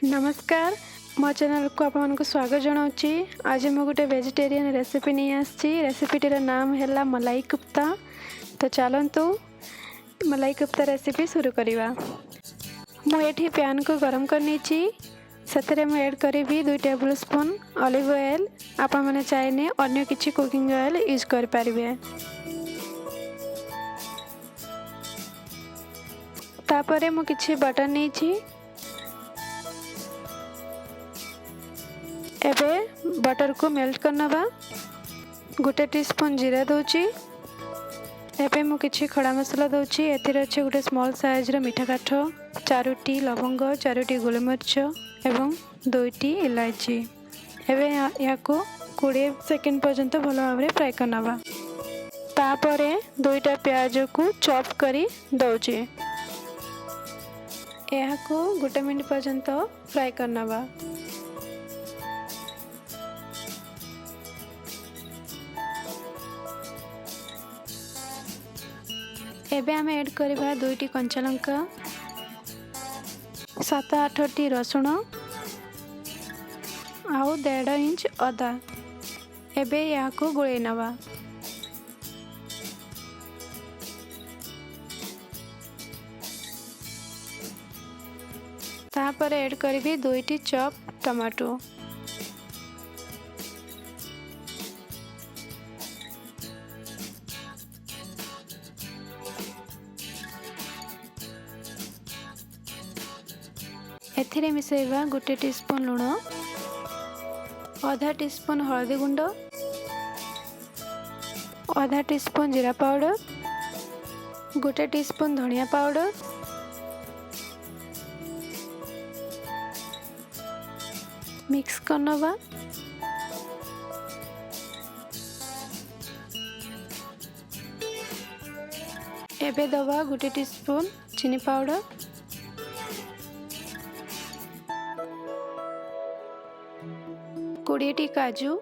नमस्कार मो चैनल को आप स्वागत जनाऊँगी। आज मैं गोटे वेजिटेरियन रेसिपी नहीं आसी। रेसिपीटीर नाम है मलाई कोफ्ता। तो चलतु मलाई कोफ्ता रेसिपी शुरू करवा। मुझे पैन को गरम करनी से ऐड करी 2 टेबल स्पून ऑलिव ऑयल। आपण मैंने चाहिए अन्य किसी कुकिंग ऑयल यूज करें। तापर मु किछि बटर नहीं। एबे बटर को मेल्ट करनवा। गोटे टीस्पून जीरा दूची। एबे मु किछि खड़ा मसला दूची। एथिरे अछि गोटे स्मॉल साइज रो मीठा काठ, 4टी लवंग, 4टी गोलमरिच एवं 2टी इलायची। एबे याको 20 सेकंड पर्यंत भलो भाबरे फ्राई करनवा। तापरे 2टा प्याज को चॉप करी दउची। याको 1 मिनिट पर्यंत फ्राई करनवा। एबे आम ऐड करवा 2टी कंचा लंका, 7-8टी रसुण आउ 1.5 इंच अदा। एबे याको गोळेई नवा। तापर ऐड करबी 2टी चॉप टमाटो। एथिरे मिसेइबा 1 टीस्पून लुण, आधा टीस्पून हल्दी गुंड, आधा टीस्पून जीरा पाउडर, 1 टीस्पून धनिया पाउडर, मिक्स करनवा। एबे दबा 1 टीस्पून चीनी पाउडर, 20टी काजू,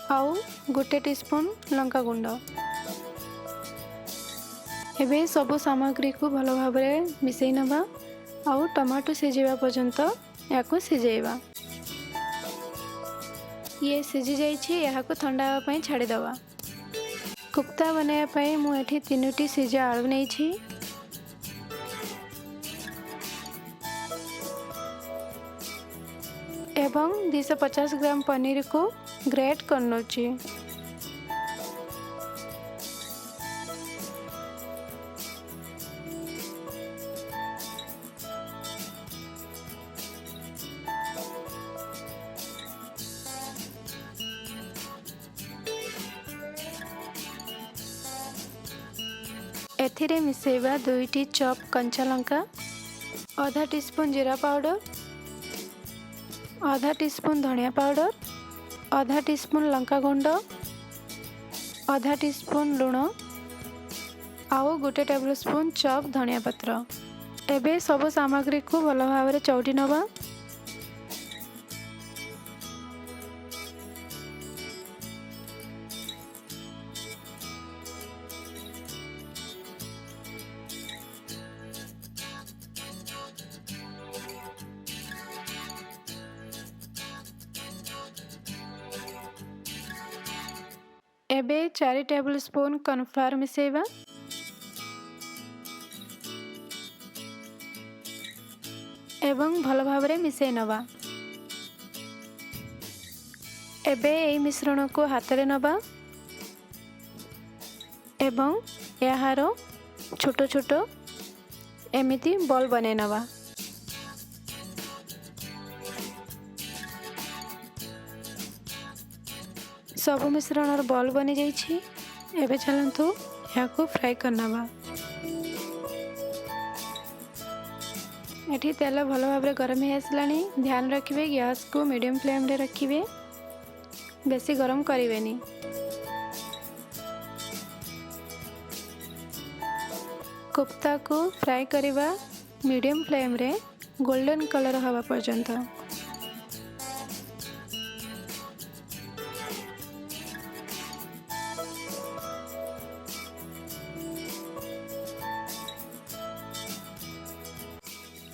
आउ 1 टीस्पून लंका गुंड। एबे सब सामग्री को भलो भाबरे मिसई नबा। आउ टमाटो सिझेबा पर्यंत याको सिझेबा। ये सिझी जाइछि। याको ठंडा हेबा पई छाडी दवा। कोफ्ता बनाया पई मु एठी 3टी सिझा आलू नेछि। एवं 250 ग्राम पनीर को ग्रेट करनोछि। एथिरे मिसेइबा 2टी चॉप कंचा लंका, आधा टीस्पून जीरा पाउडर, आधा टीस्पून धनिया पाउडर, आधा टीस्पून लंका गुंड, आधा टीस्पून लुण आउ 1 टेबल स्पून चॉप धनिया पत्र। एबे सब सामग्री को भलो भाबरे चौटी नवा। एबे 4 टेबल स्पून कॉर्नफ्लावर मिसेइबा। एवं भलो भाबरे मिसेइ नवा। एबे एई मिश्रण को हाथ रे नबा एवं याहारो छोटो छोटो एमिति बॉल बने नवा। सब मिश्रण बॉल बनी जाइछि। एबे चलंतु याको फ्राई करनवा। एठी तेल भलो भाबरे गरम हे आसलानी। ध्यान रखिबे गैस को मीडियम फ्लेम रे रखिबे, बेसी गरम करिवेनी। कोफ्ता को फ्राए करवा मीडियम फ्लेम रे गोल्डन कलर हवा पर्यंत।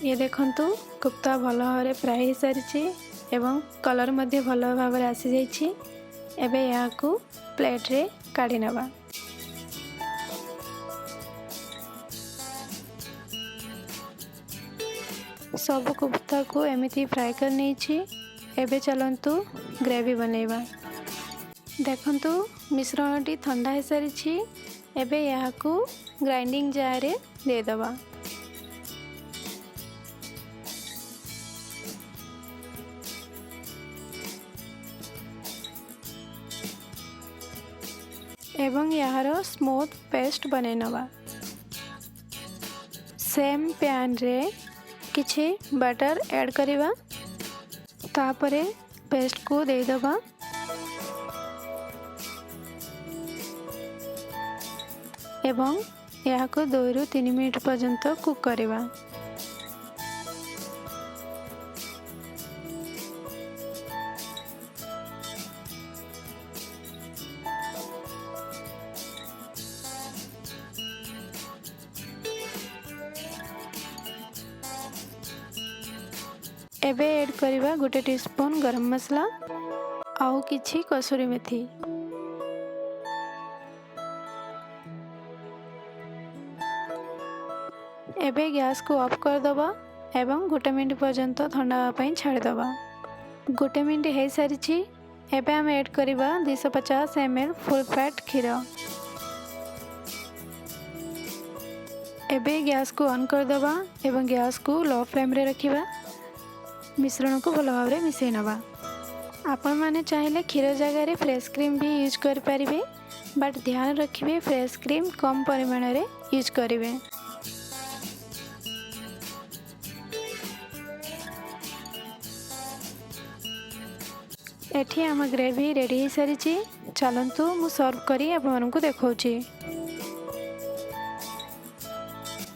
ये देखंतु कोफ्ता भल भाव फ्राए हो सारी एवं कलर मध्य भल भाव आसी जाइए। एबे यहाँ को प्लेट रे काढ़ी नवा। सब कोफ्ता को एमिति फ्राए कर नहीं। एबे चलंतु ग्रेवी बनैबा। देखंतु मिश्रणटी ठंडा हो सारी। एबे यहाँ को ग्राइंडिंग जार रे दे दबा। एवं यार स्मूथ पेस्ट बनै नवा। सेम पैन रे किछि बटर ऐड करिवा। तापरे पेस्ट को दे दबा। एवं यहाँ को 2 ରୁ 3 मिनट पर्यंत कुक करिवा। एबे ऐड करिवा 1 टीस्पून गरम मसला आउ किछि कसूरी मेथी। एबे गैस को ऑफ कर दबा एवं 1 मिनट पर्यंत ठंडा होगा छाड़ दबा। 1 मिनट हो सारी। एबे हम ऐड करिवा 250 ml फुल फैट क्षीर। एबे गैस को ऑन कर दबा एवं गैस को लो फ्लेम रे रखिबा। मिश्रण को भल भाव में मिसई नवा। आपण माने चाहिले क्षीर जगह फ्रेश क्रीम भी यूज कर परिबे, बट ध्यान रखिबे फ्रेश क्रीम कम परिमाण रे यूज करिवे। एठी आम ग्रेवी रेडी हो सारी। चलंतु मु सर्व करी आपण मानकु देखौची।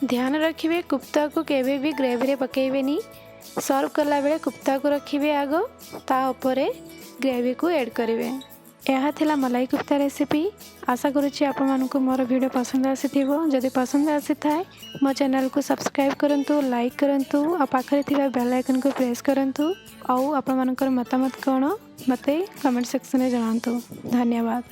ध्यान रखिबे कोफ्ता को केबे भी ग्रेवी रे पकेइबेनी। सर्व कला बेले कोफ्ता को रखिबे आगो, ता ऊपर ग्रेवी को ऐड करिवे। यह थिला मलाई कोफ्ता रेसिपी। आशा करुच्ची आपण मानकु मोर वीडियो पसंद आसीथिबो। जदि पसंद आसी थाए मो चैनल को सब्सक्राइब करंतु, लाइक करंतु और पाखरे थिबा बेल आइकन को प्रेस करंतु। और आपण मानकर मतामत कोन मते कमेंट सेक्शन में जणांतु। धन्यवाद।